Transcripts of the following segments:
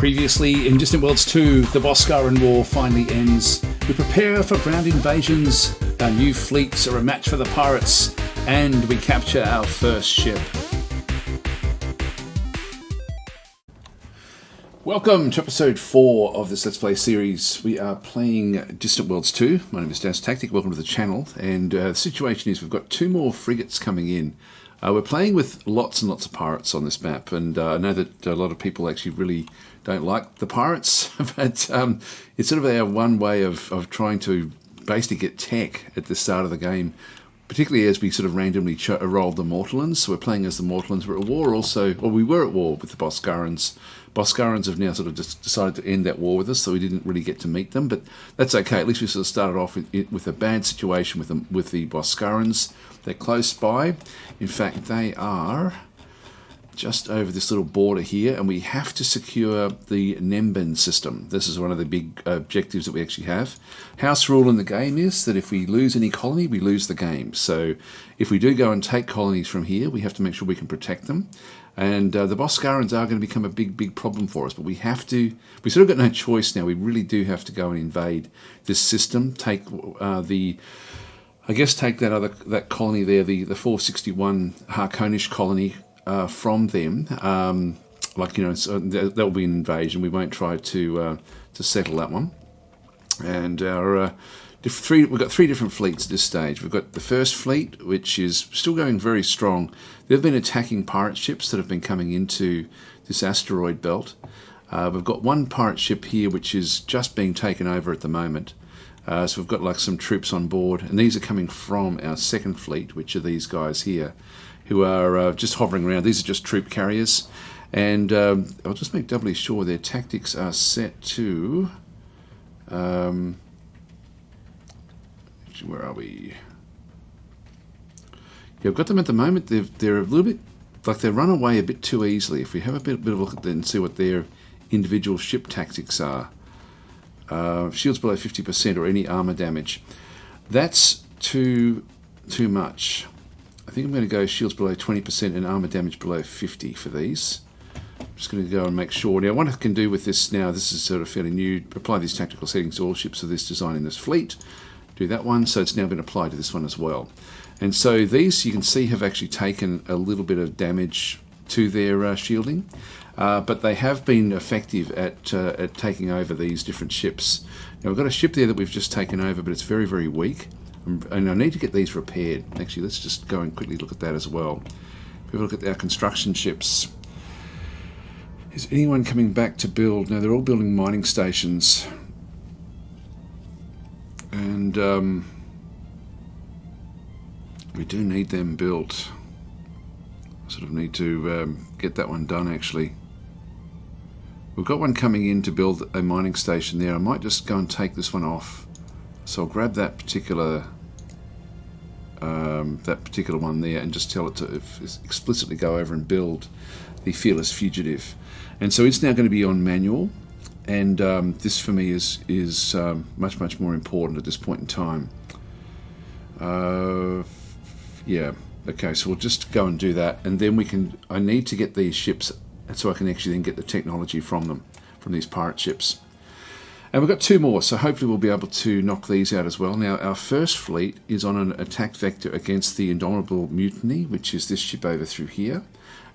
Previously, in Distant Worlds 2, the Boscaran War finally ends. We prepare for ground invasions, our new fleets are a match for the pirates, and we capture our first ship. Welcome to episode 4 of this Let's Play series. We are playing Distant Worlds 2. My name is Das Tactic, welcome to the channel. And the situation is we've got 2 more frigates coming in. We're playing with lots and lots of pirates on this map, and I know that a lot of people actually really don't like the pirates, but it's sort of our one way of trying to basically get tech at the start of the game, particularly as we sort of randomly rolled the Mortallans. So we're playing as the Mortallans. We're at war also, well, we were at war with the Boscarans. Boscarans have now sort of just decided to end that war with us, so we didn't really get to meet them, but that's okay. At least we sort of started off with a bad situation with the Boscarans. They're close by. In fact, they are just over this little border here, and we have to secure the Nemban system. This is one of the big objectives that we actually have. House rule in the game is that if we lose any colony, we lose the game. So if we do go and take colonies from here, we have to make sure we can protect them. And the Boscarans are going to become a big problem for us, but we have to, we sort of got no choice now. We really do have to go and invade this system, take take that colony there, the 461 Harkonish colony from them. So that'll be an invasion. We won't try to settle that one. And our we've got 3 different fleets at this stage. We've got the first fleet, which is still going very strong. They've been attacking pirate ships that have been coming into this asteroid belt. We've got one pirate ship here, which is just being taken over at the moment. So we've got like some troops on board, and these are coming from our second fleet, which are these guys here, who are just hovering around. These are just troop carriers, and I'll just make doubly sure their tactics are set to... where are we? Yeah, I've got them at the moment. They're a little bit, like they run away a bit too easily. If we have a bit of a look at them and see what their individual ship tactics are. Shields below 50% or any armor damage. That's too much. I think I'm going to go shields below 20% and armor damage below 50 for these. I'm just going to go and make sure. Now, what I can do with this now, this is sort of fairly new. Apply these tactical settings to all ships of this design in this fleet. Do that one, so it's now been applied to this one as well. And so these, you can see, have actually taken a little bit of damage to their shielding. But they have been effective at taking over these different ships. Now we've got a ship there that we've just taken over, but it's very, very weak. And I need to get these repaired. Actually, let's just go and quickly look at that as well. If we look at our construction ships. Is anyone coming back to build? No, they're all building mining stations. And we do need them built. I sort of need to get that one done, actually. We've got one coming in to build a mining station there. I might just go and take this one off. So I'll grab that particular one there and just tell it to explicitly go over and build the Fearless Fugitive. And so it's now going to be on manual, and this for me is much more important at this point in time. Yeah. Okay, so we'll just go and do that, and then I need to get these ships so I can actually then get the technology from them, from these pirate ships. And we've got 2 more, so hopefully we'll be able to knock these out as well. Now, our first fleet is on an attack vector against the Indomitable Mutiny, which is this ship over through here.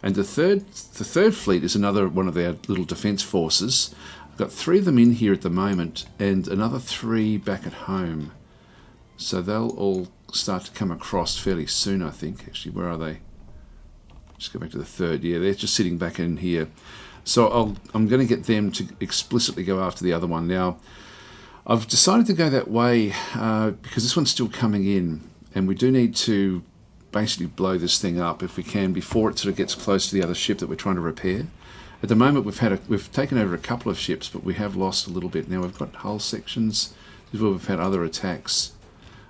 And the third fleet is another one of our little defence forces. I've got 3 of them in here at the moment, and another 3 back at home. So they'll all start to come across fairly soon, I think. Actually, where are they? Just go back to the 3rd. Yeah, they're just sitting back in here. So I'm going to get them to explicitly go after the other one. Now, I've decided to go that way because this one's still coming in, and we do need to basically blow this thing up if we can before it sort of gets close to the other ship that we're trying to repair. At the moment, we've taken over a couple of ships, but we have lost a little bit. Now we've got hull sections. This is where we've had other attacks,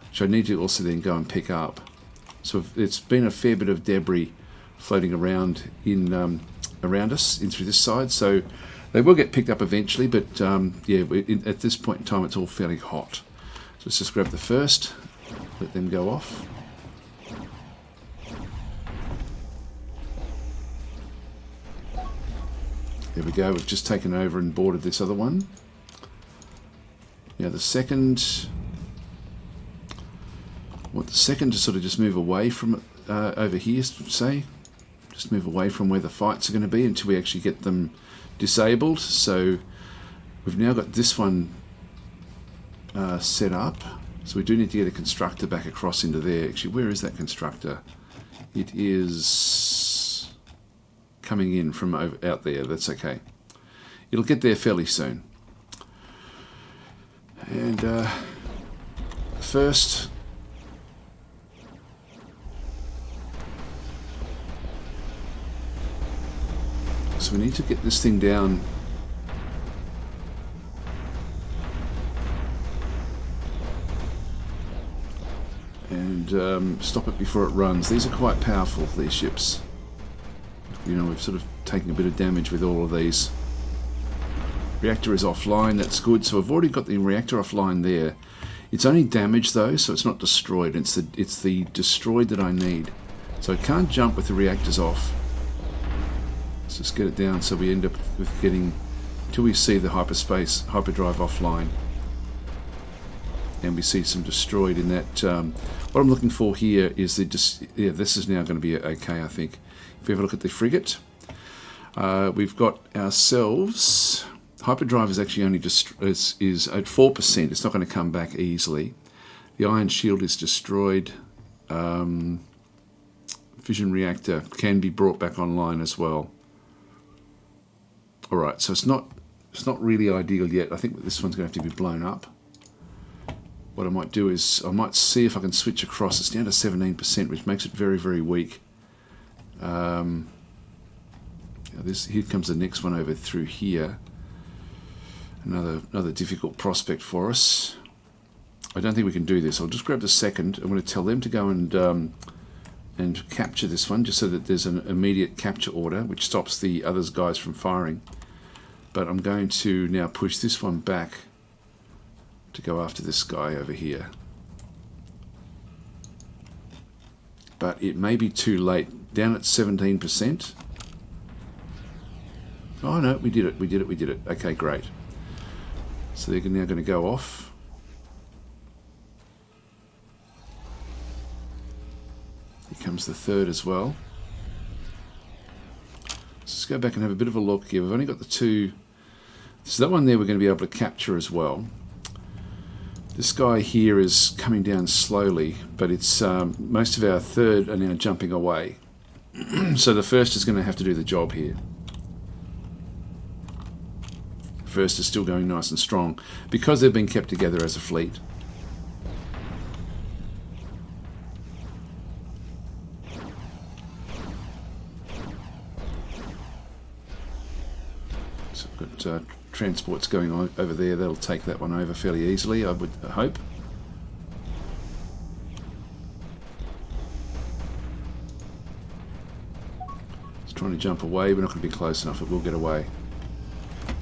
which I need to also then go and pick up. So it's been a fair bit of debris floating around around us in through this side, so they will get picked up eventually, but at this point in time it's all fairly hot. So let's just grab the first, let them go off. There we go, we've just taken over and boarded this other one. Now the second, I want the second to sort of just move away from it, over here, say. Just move away from where the fights are going to be until we actually get them disabled. So we've now got this one set up. So we do need to get a constructor back across into there. Actually, where is that constructor? It is coming in from out there. That's okay. It'll get there fairly soon. And first, so we need to get this thing down. And stop it before it runs. These are quite powerful, these ships. You know, we've sort of taken a bit of damage with all of these. Reactor is offline, that's good. So I've already got the reactor offline there. It's only damaged though, so it's not destroyed. It's the destroyed that I need. So I can't jump with the reactors off. Let's just get it down so we end up with getting, till we see the hyperdrive offline. And we see some destroyed in that. What I'm looking for here is this is now going to be okay, I think. If we have a look at the frigate, we've got ourselves. Hyperdrive is actually only is at 4%. It's not going to come back easily. The ion shield is destroyed. Fission reactor can be brought back online as well. All right, so it's not really ideal yet. I think this one's going to have to be blown up. What I might do is I might see if I can switch across. It's down to 17%, which makes it very, very weak. Here comes the next one over through here. Another difficult prospect for us. I don't think we can do this. I'll just grab the second. I'm going to tell them to go and capture this one, just so that there's an immediate capture order, which stops the other guys from firing. But I'm going to now push this one back to go after this guy over here. But it may be too late. Down at 17%. Oh no, we did it. Okay, great. So they're now going to go off. Here comes the third as well. Let's go back and have a bit of a look here. We've only got the two. So that one there we're going to be able to capture as well. This guy here is coming down slowly, but it's most of our third are now jumping away. So the first is going to have to do the job here. First is still going nice and strong because they've been kept together as a fleet. So we've got transports going on over there. That'll take that one over fairly easily, I would hope. It's trying to jump away. We're not going to be close enough. It will get away.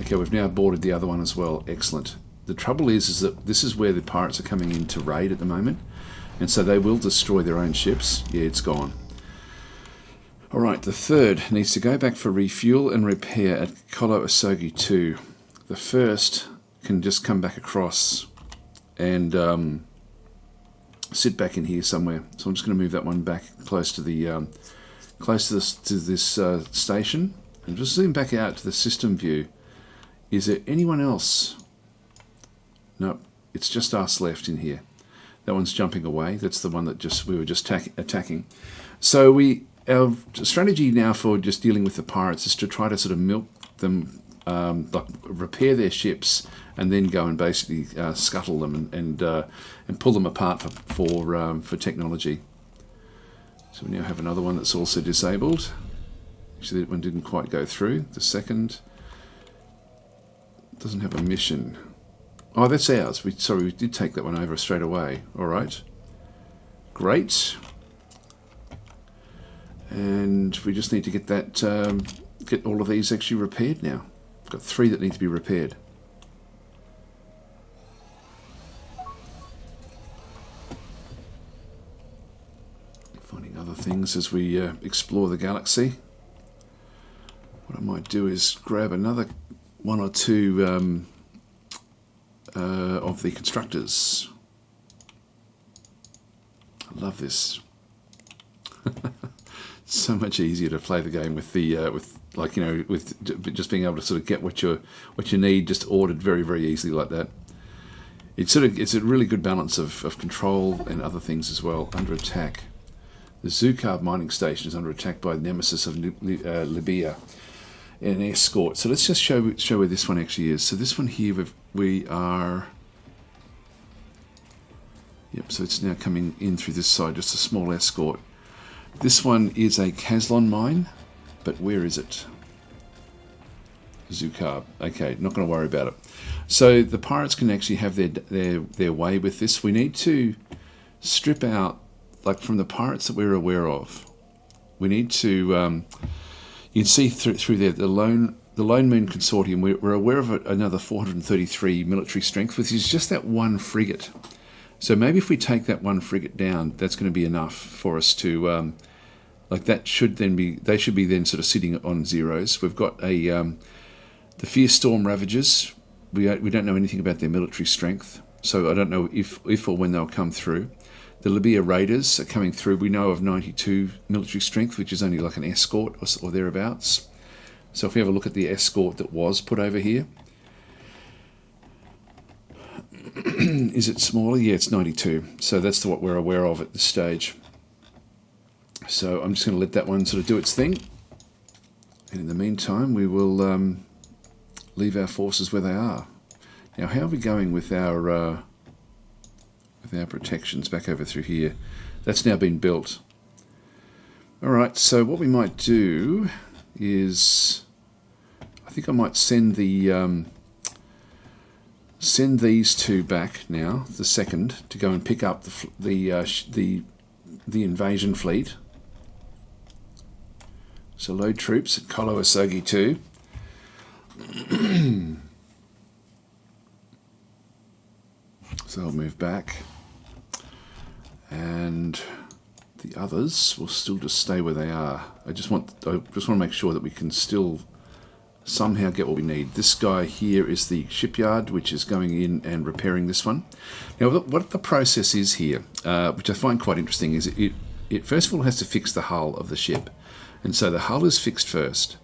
Okay, we've now boarded the other one as well. Excellent. The trouble is that this is where the pirates are coming in to raid at the moment, and so they will destroy their own ships. Yeah, it's gone. All right, the third needs to go back for refuel and repair at Kolo Asogi 2. The first can just come back across and sit back in here somewhere. So I'm just going to move that one back close to the this station, and just zoom back out to the system view. Is there anyone else? No, it's just us left in here. That one's jumping away. That's the one that we were just attacking. So our strategy now for just dealing with the pirates is to try to sort of milk them. Like repair their ships and then go and basically scuttle them and pull them apart for technology. So we now have another one that's also disabled. Actually, that one didn't quite go through. The second doesn't have a mission. Oh, that's ours. We did take that one over straight away. All right, great. And we just need to get that get all of these actually repaired now. Got 3 that need to be repaired. Finding other things as we explore the galaxy. What I might do is grab another one or two of the constructors. I love this. So much easier to play the game with the with just being able to sort of get what you need just ordered very easily like that. It's a really good balance of control and other things as well. Under attack, the Zukab mining station is under attack by the Nemesis of Libya, an escort. So let's just show where this one actually is. So this one here we are. Yep. So it's now coming in through this side, just a small escort. This one is a Caslon mine, but where is it? Zukab. Okay, not going to worry about it. So the pirates can actually have their way with this. We need to strip out, like from the pirates that we're aware of. We need to. You can see through there the Lone Moon Consortium. We're aware of another 433 military strength, which is just that one frigate. So maybe if we take that one frigate down, that's going to be enough for us to. Like that should then be. They should be then sort of sitting on zeros. We've got the Fierce Storm Ravagers. We don't know anything about their military strength, so I don't know if or when they'll come through. The Libya Raiders are coming through. We know of 92 military strength, which is only like an escort or thereabouts. So if we have a look at the escort that was put over here, is it smaller? Yeah, it's 92. So that's what we're aware of at this stage. So I'm just going to let that one sort of do its thing. And in the meantime, we will leave our forces where they are. Now, how are we going with our protections back over through here? That's now been built. All right, so what we might do is, I think I might send these two back now, the second, to go and pick up the invasion fleet. So load troops at Kolo Asogi 2. So I'll move back. And the others will still just stay where they are. I just want to make sure that we can still somehow get what we need. This guy here is the shipyard, which is going in and repairing this one. Now, what the process is here, which I find quite interesting, is it first of all has to fix the hull of the ship. And so the hull is fixed first.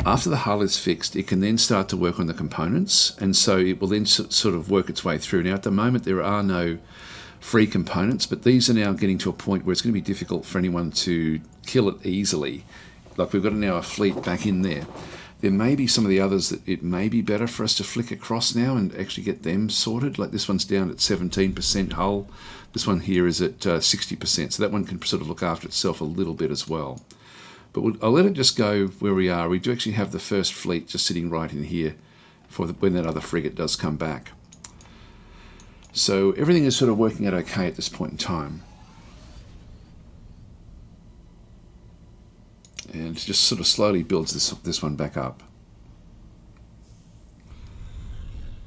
After the hull is fixed, it can then start to work on the components, and so it will then sort of work its way through. Now, at the moment, there are no free components, but these are now getting to a point where it's going to be difficult for anyone to kill it easily. Like we've got now a fleet back in there. There may be some of the others that it may be better for us to flick across now and actually get them sorted. Like this one's down at 17% hull. This one here is at 60%, so that one can sort of look after itself a little bit as well. But I'll let it just go where we are. We do actually have the first fleet just sitting right in here for when that other frigate does come back. So everything is sort of working out okay at this point in time. And it just sort of slowly builds this one back up.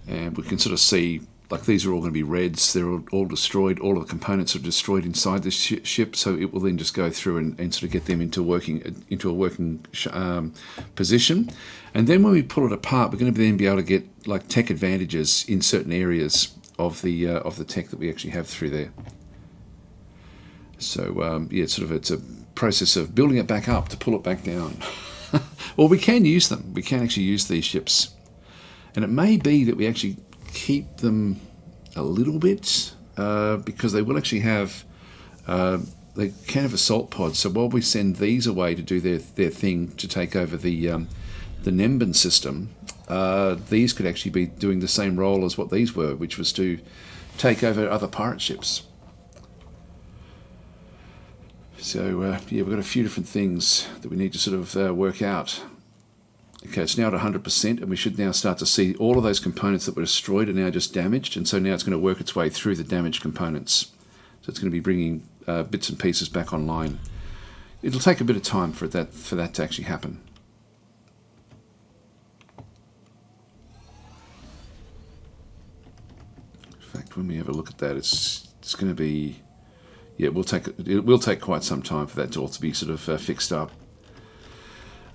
And we can sort of see, like these are all going to be reds. They're all destroyed. All of the components are destroyed inside this ship. So it will then just go through and sort of get them into a working position. And then when we pull it apart, we're going to then be able to get like tech advantages in certain areas of the tech that we actually have through there. So yeah, it's a process of building it back up to pull it back down. Or we can use them. We can actually use these ships. And it may be that we actually keep them a little bit because they will actually have they can have assault pods. So while we send these away to do their thing to take over the Nemban system, these could actually be doing the same role as what these were, which was to take over other pirate ships. So yeah, we've got a few different things that we need to sort of work out. Okay, it's now at 100%, and we should now start to see all of those components that were destroyed are now just damaged, and so now it's going to work its way through the damaged components. So it's going to be bringing bits and pieces back online. It'll take a bit of time for that to actually happen. In fact, when we have a look at that, it's going to be, yeah, it will take quite some time for that to all to be sort of fixed up.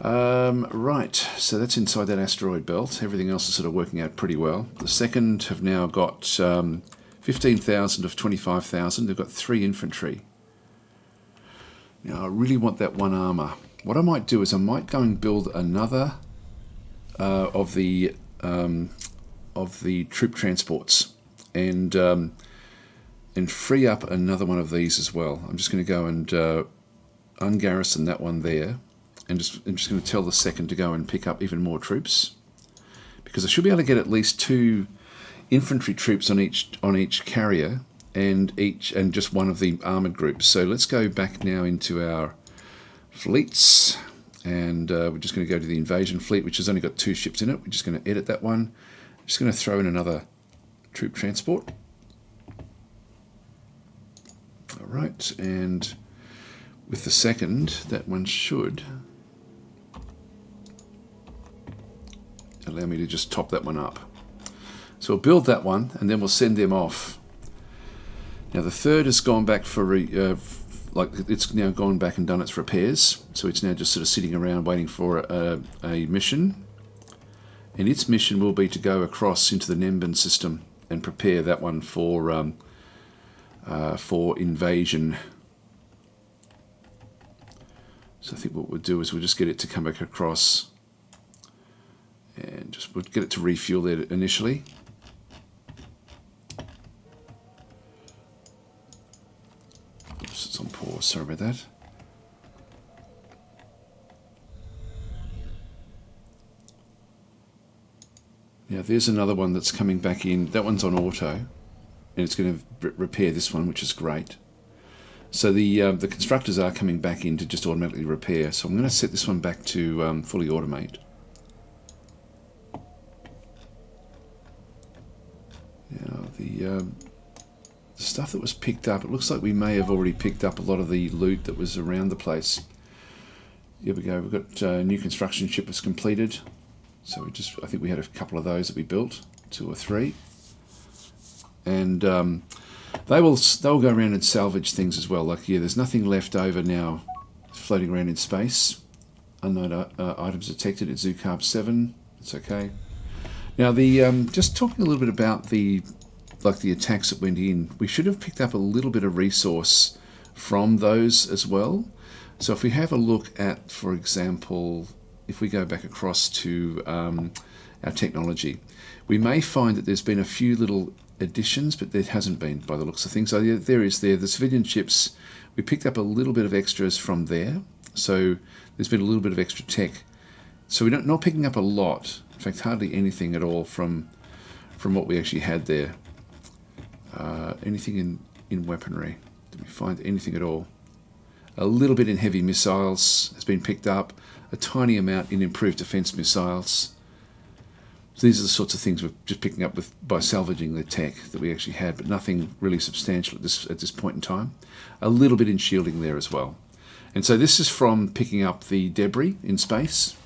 Right, so that's inside that asteroid belt. Everything else is sort of working out pretty well. The second have now got 15,000 of 25,000. They've got 3 infantry. Now I really want that 1 armour. What I might do is I might go and build another of the troop transports and free up another one of these as well. I'm just going to go and ungarrison that one there, and I'm just going to tell the second to go and pick up even more troops, because I should be able to get at least 2 infantry troops on each carrier and just one of the armoured groups. So let's go back now into our fleets, and we're just going to go to the invasion fleet, which has only got 2 ships in it. We're just going to edit that one. I'm just going to throw in another troop transport. All right, and with the second, that one should allow me to just top that one up. So we'll build that one, and then we'll send them off. Now the third has gone back for it's now gone back and done its repairs, so it's now just sort of sitting around waiting for a mission, and its mission will be to go across into the Nemban system and prepare that one for invasion. So I think what we'll do is we'll just get it to come back across, and we'll get it to refuel there initially. Oops, it's on pause, sorry about that. Now there's another one that's coming back in. That one's on auto, and it's going to repair this one, which is great. So the constructors are coming back in to just automatically repair. So I'm going to set this one back to fully automate. Now the stuff that was picked up, it looks like we may have already picked up a lot of the loot that was around the place. Here we go. We've got a new construction ship was completed. So I think we had a couple of those that we built, 2 or 3, and they'll go around and salvage things as well. Like here, there's nothing left over now, floating around in space. Unknown items detected at Zucarb 7. It's okay. Now just talking a little bit about the attacks that went in, we should have picked up a little bit of resource from those as well. So if we have a look at, for example, if we go back across to our technology, we may find that there's been a few little additions, but there hasn't been by the looks of things. So the civilian ships, we picked up a little bit of extras from there. So there's been a little bit of extra tech. So we're not picking up a lot. In fact, hardly anything at all from what we actually had there. Anything in weaponry? Did we find anything at all? A little bit in heavy missiles has been picked up. A tiny amount in improved defense missiles. So these are the sorts of things we're just picking up by salvaging the tech that we actually had, but nothing really substantial at this point in time. A little bit in shielding there as well. And so this is from picking up the debris in space.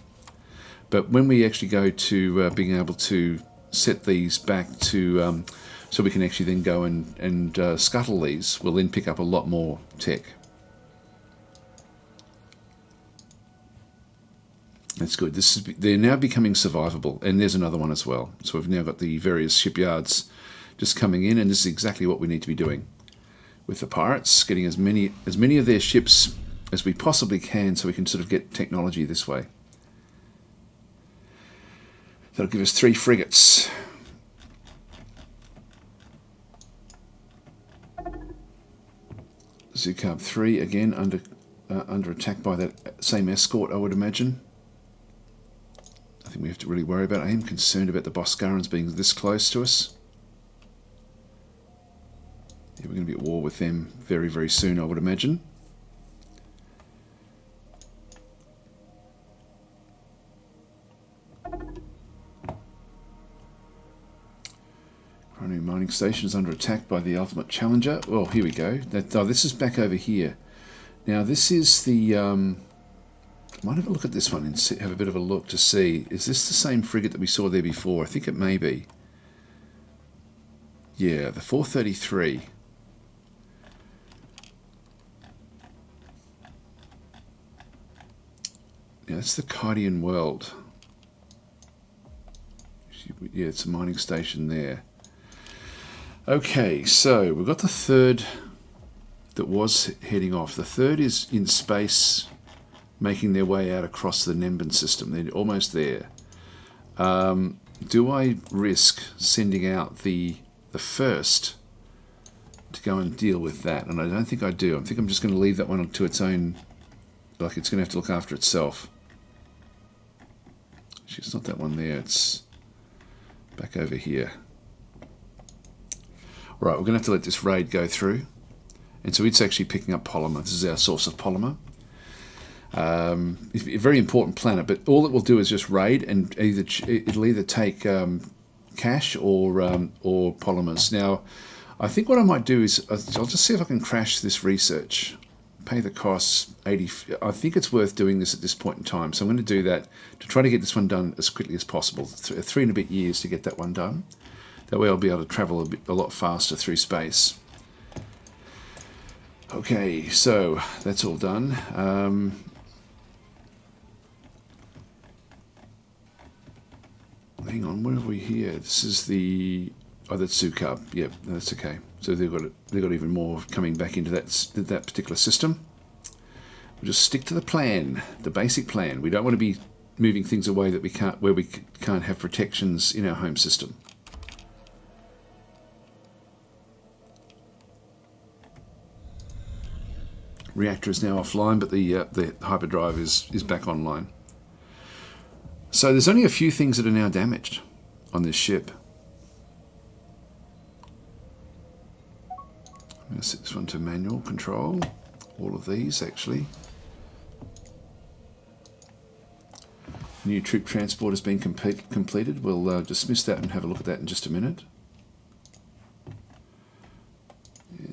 But when we actually go to being able to set these back to so we can actually then go and scuttle these, we'll then pick up a lot more tech. That's good. They're now becoming survivable, and there's another one as well. So we've now got the various shipyards just coming in, and this is exactly what we need to be doing with the pirates, getting as many of their ships as we possibly can, so we can sort of get technology this way. That'll give us 3 frigates. Zucarb 3 again under attack by that same escort, I would imagine. Nothing we have to really worry about. I am concerned about the Boscarans being this close to us. Yeah, we're going to be at war with them very, very soon, I would imagine. New mining station is under attack by the ultimate challenger. Well, here we go. This is back over here. Now this is the... I might have a look at this one and have a bit of a look to see. Is this the same frigate that we saw there before? I think it may be. Yeah, the 433. Yeah, that's the Kydian world. Yeah, it's a mining station there. Okay, so we've got the third that was heading off. The third is in space, making their way out across the Nemban system. They're almost there. Do I risk sending out the first to go and deal with that? And I don't think I do. I think I'm just going to leave that one to its own, like it's going to have to look after itself. Actually, it's not that one there. It's back over here. Right, we're going to have to let this raid go through. And so it's actually picking up polymer. This is our source of polymer. It's a very important planet, but all it will do is just raid, and it'll either take cash or polymers. Now, I think what I might do is I'll just see if I can crash this research. Pay the costs 80. I think it's worth doing this at this point in time, so I'm going to do that to try to get this one done as quickly as possible. 3 and a bit years to get that one done. That way I'll be able to travel a lot faster through space. Okay, so that's all done. Hang on, where are we here? This is the that's Sukab. Yep, that's okay. So they've got even more coming back into that particular system. We'll just stick to the plan, the basic plan. We don't want to be moving things away that we can't have protections in our home system. Reactor is now offline, but the hyperdrive is back online. So there's only a few things that are now damaged on this ship. I'm going to set this one to manual control. All of these, actually. New troop transport has been completed. We'll dismiss that and have a look at that in just a minute.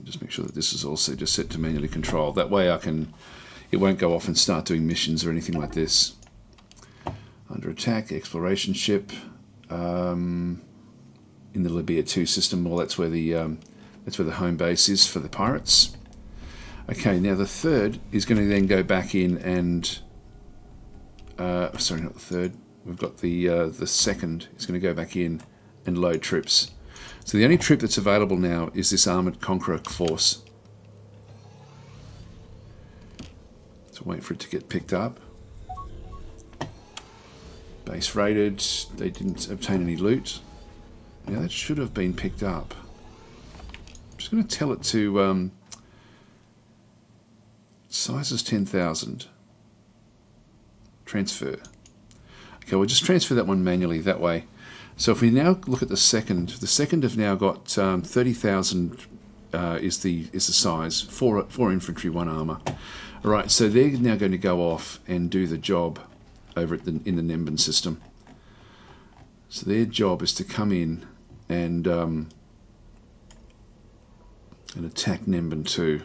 Just make sure that this is also just set to manually control. That way it won't go off and start doing missions or anything like this. Under attack, exploration ship, in the Libya 2 system. Well, that's where the home base is for the pirates. Okay, now the third is going to then go back in and sorry, not the third. We've got the second is going to go back in and load troops. So the only troop that's available now is this Armoured Conqueror force. So wait for it to get picked up. Base raided. They didn't obtain any loot. Now that should have been picked up. I'm just going to tell it to size is 10,000. Transfer. Okay, we'll just transfer that one manually that way. So if we now look at the second have now got 30,000 is the size, 4 infantry, 1 armour. All right, so they're now going to go off and do the job over in the Nemban system. So their job is to come in and attack Nemban 2.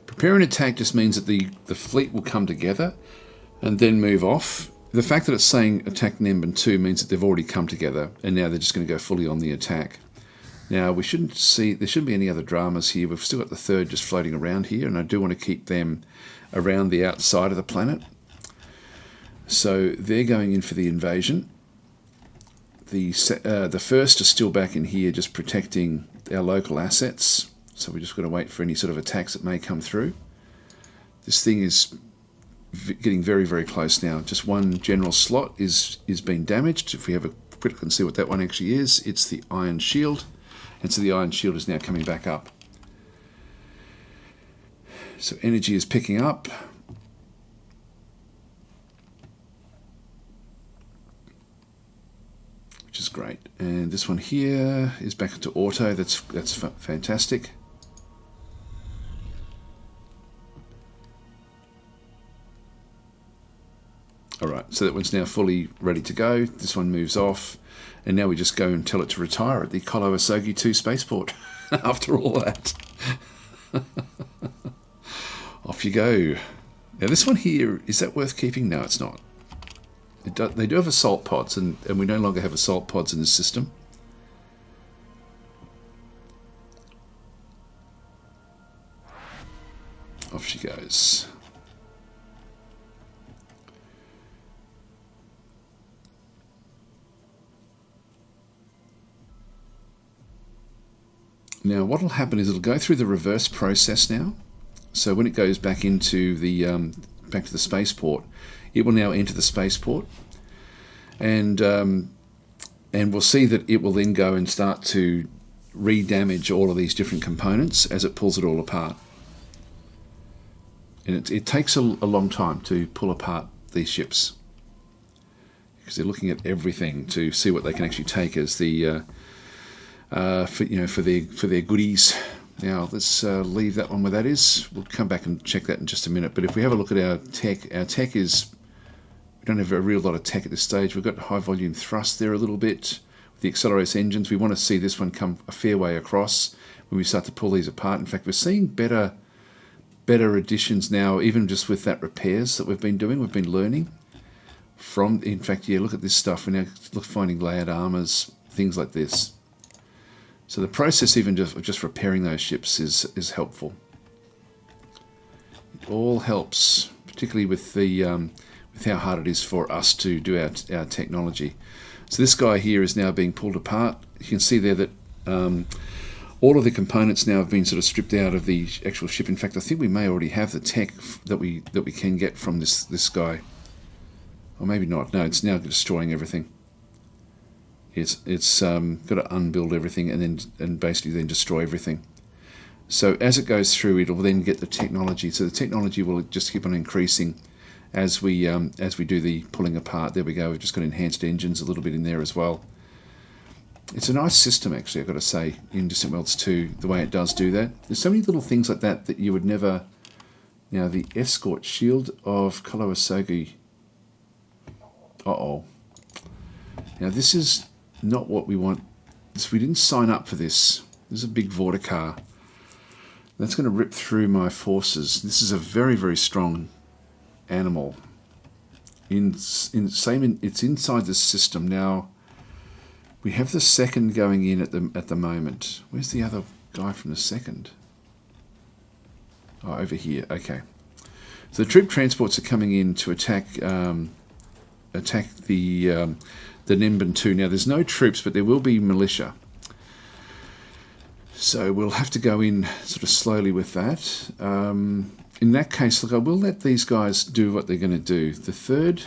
Prepare an attack just means that the fleet will come together and then move off. The fact that it's saying attack Nemban 2 means that they've already come together and now they're just going to go fully on the attack. Now there shouldn't be any other dramas here. We've still got the third just floating around here, and I do want to keep them around the outside of the planet. So they're going in for the invasion. The first is still back in here just protecting our local assets. So we're just going to wait for any sort of attacks that may come through. This thing is getting very, very close now. Just one general slot is being damaged. If we have a quick look and see what that one actually is, it's the Iron Shield. And so the Iron Shield is now coming back up. So energy is picking up. Which is great. And this one here is back into auto. That's fantastic. Alright, so that one's now fully ready to go. This one moves off. And now we just go and tell it to retire at the Kolo Asogi 2 spaceport. After all that. Off you go. Now this one here, is that worth keeping? No, it's not. They do have assault pods, and we no longer have assault pods in the system. Off she goes. Now what will happen is it'll go through the reverse process now. So when it goes back into the back to the spaceport, it will now enter the spaceport, and we'll see that it will then go and start to re-damage all of these different components as it pulls it all apart. And it takes a long time to pull apart these ships, because they're looking at everything to see what they can actually take as the for their goodies. Now let's leave that one where that is. We'll come back and check that in just a minute. But if we have a look at our tech is, we don't have a real lot of tech at this stage. We've got high volume thrust there a little bit with the Accelerates engines. We want to see this one come a fair way across when we start to pull these apart. In fact, we're seeing better additions now, even just with that repairs that we've been doing. We've been learning from, in fact, yeah, look at this stuff. We're now finding layered armors, things like this. So the process even just repairing those ships is helpful. It all helps, particularly with the with how hard it is for us to do our technology. So this guy here is now being pulled apart. You can see there that all of the components now have been sort of stripped out of the actual ship. In fact, I think we may already have the tech that we can get from this guy, or maybe not. No, it's now destroying everything. It's got to unbuild everything and basically then destroy everything. So as it goes through, it'll then get the technology. So the technology will just keep on increasing as we do the pulling apart. There we go. We've just got enhanced engines a little bit in there as well. It's a nice system, actually, I've got to say, in Distant Worlds 2, the way it does do that. There's so many little things like that that you would never... Now, the escort shield of Koloasogi. Uh-oh. Now, this is not what we want. We didn't sign up for this. This is a big Vorticar. That's going to rip through my forces. This is a very, very strong animal. It's inside this system. Now, we have the second going in at the moment. Where's the other guy from the second? Oh, over here. Okay. So the troop transports are coming in to attack the Nemban 2. Now, there's no troops, but there will be militia. So we'll have to go in sort of slowly with that. In that case, look, I will let these guys do what they're going to do. The third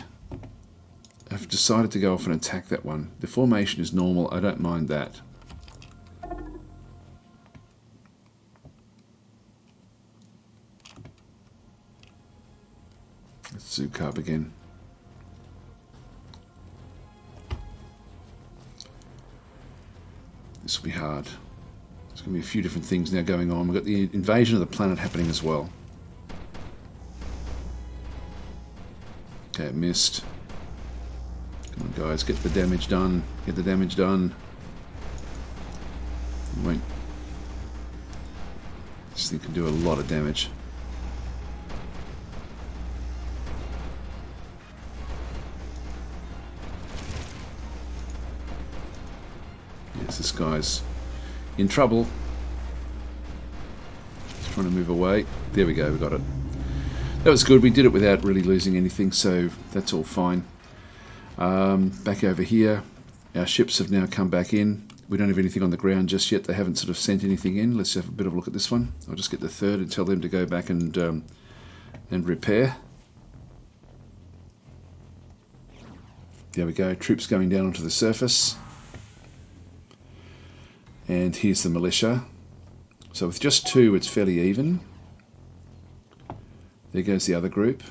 have decided to go off and attack that one. The formation is normal. I don't mind that. Let's zoom carb again. This will be hard. There's going to be a few different things now going on. We've got the invasion of the planet happening as well. Okay, it missed. Come on, guys, get the damage done. Get the damage done. Wait. This thing can do a lot of damage. Yes, this guy's in trouble. He's trying to move away. There we go, we got it. That was good. We did it without really losing anything, so that's all fine. Back over here, our ships have now come back in. We don't have anything on the ground just yet. They haven't sort of sent anything in. Let's have a bit of a look at this one. I'll just get the third and tell them to go back and repair. There we go. Troops going down onto the surface. And here's the militia. So with just two, it's fairly even. There goes the other group.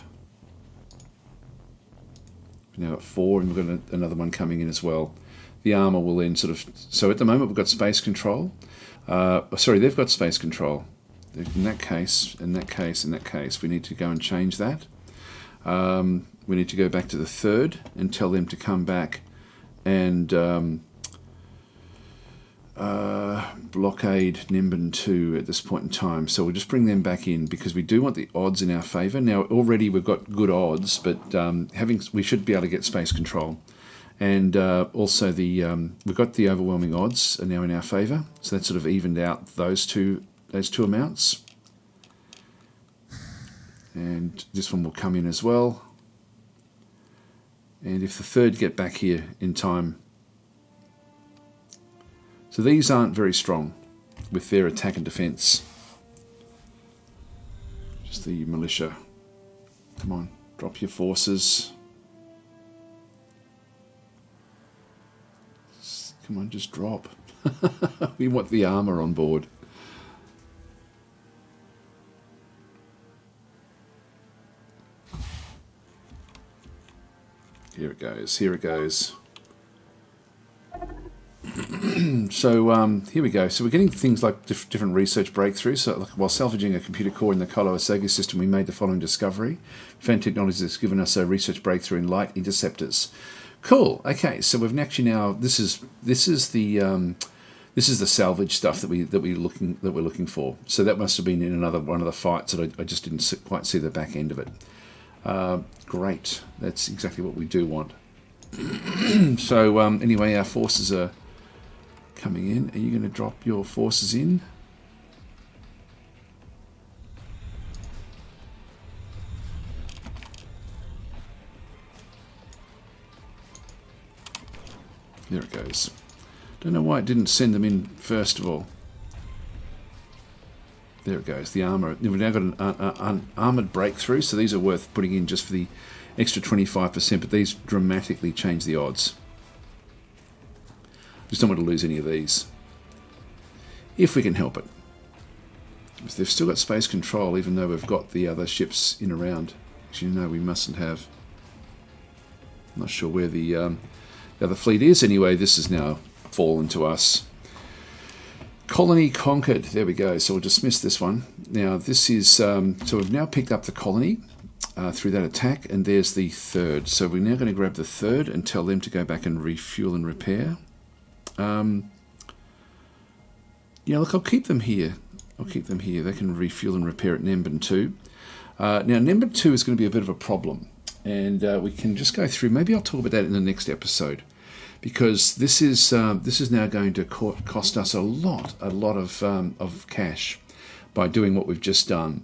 We've now got four, and we've got another one coming in as well. The armour will then sort of... So at the moment, we've got space control. Sorry, they've got space control. In that case, in that case, in that case, we need to go and change that. We need to go back to the third and tell them to come back and blockade Nemban 2 at this point in time. So we'll just bring them back in because we do want the odds in our favour. Now already we've got good odds, but we should be able to get space control, and also we've got the overwhelming odds are now in our favour. So that sort of evened out those two amounts. And this one will come in as well. And if the third get back here in time. So these aren't very strong with their attack and defense. Just the militia. Come on, drop your forces. Come on, just drop. We want the armor on board. Here it goes, here it goes. So here we go. So we're getting things like different research breakthroughs. So like, while salvaging a computer core in the Kolo-Asogi system, we made the following discovery. Found technology that's given us a research breakthrough in light interceptors. Cool. Okay, so we've actually now this is the salvage stuff that we're looking for. So that must have been in another one of the fights that I just didn't quite see the back end of it. Great. That's exactly what we do want. So anyway, our forces are coming in. Are you going to drop your forces in? There it goes. Don't know why it didn't send them in first of all. There it goes, the armour. We've now got an armoured breakthrough, so these are worth putting in just for the extra 25%, but these dramatically change the odds. Just don't want to lose any of these. If we can help it. Because they've still got space control, even though we've got the other ships in around. Actually, no, we mustn't have. I'm not sure where the other fleet is. Anyway, this has now fallen to us. Colony conquered. There we go. So we'll dismiss this one. Now this is, so we've now picked up the colony through that attack, and there's the third. So we're now going to grab the third and tell them to go back and refuel and repair. Yeah, look, I'll keep them here. I'll keep them here. They can refuel and repair at Nemban 2. Now Nemban 2 is going to be a bit of a problem, and we can just go through. Maybe I'll talk about that in the next episode. Because this is now going to cost us a lot of cash by doing what we've just done.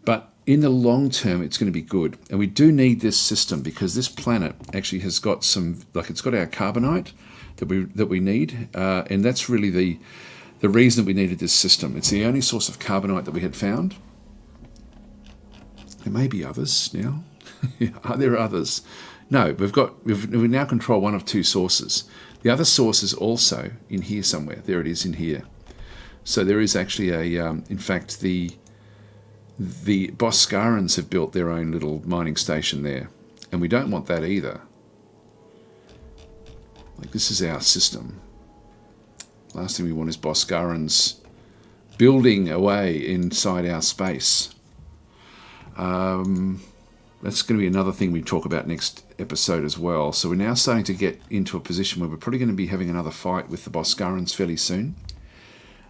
But in the long term, it's going to be good, and we do need this system because this planet actually has got some, like it's got our carbonite that we need, and that's really the reason that we needed this system. It's the only source of carbonite that we had found. There may be others now. Are there others? No, we now control one of two sources. The other source is also in here somewhere. There it is in here. So there is actually a, in fact, the Boscarans have built their own little mining station there, and we don't want that either. Like, this is our system. Last thing we want is Boscarans building away inside our space. That's going to be another thing we talk about next episode as well. So we're now starting to get into a position where we're probably going to be having another fight with the Boscarans fairly soon.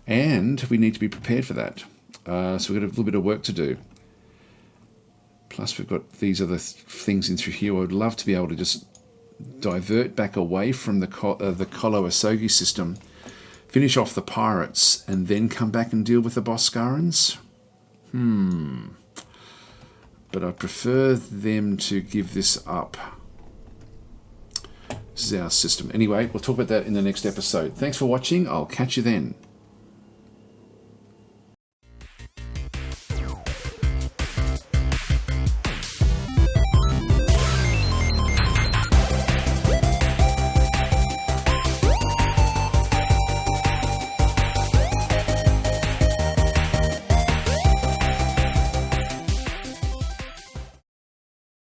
And we need to be prepared for that. So we've got a little bit of work to do. Plus we've got these other things in through here. I would love to be able to just divert back away from the Kolo-Asogi system, finish off the pirates, and then come back and deal with the Boscarans. But I prefer them to give this up. This is our system. Anyway, we'll talk about that in the next episode. Thanks for watching. I'll catch you then.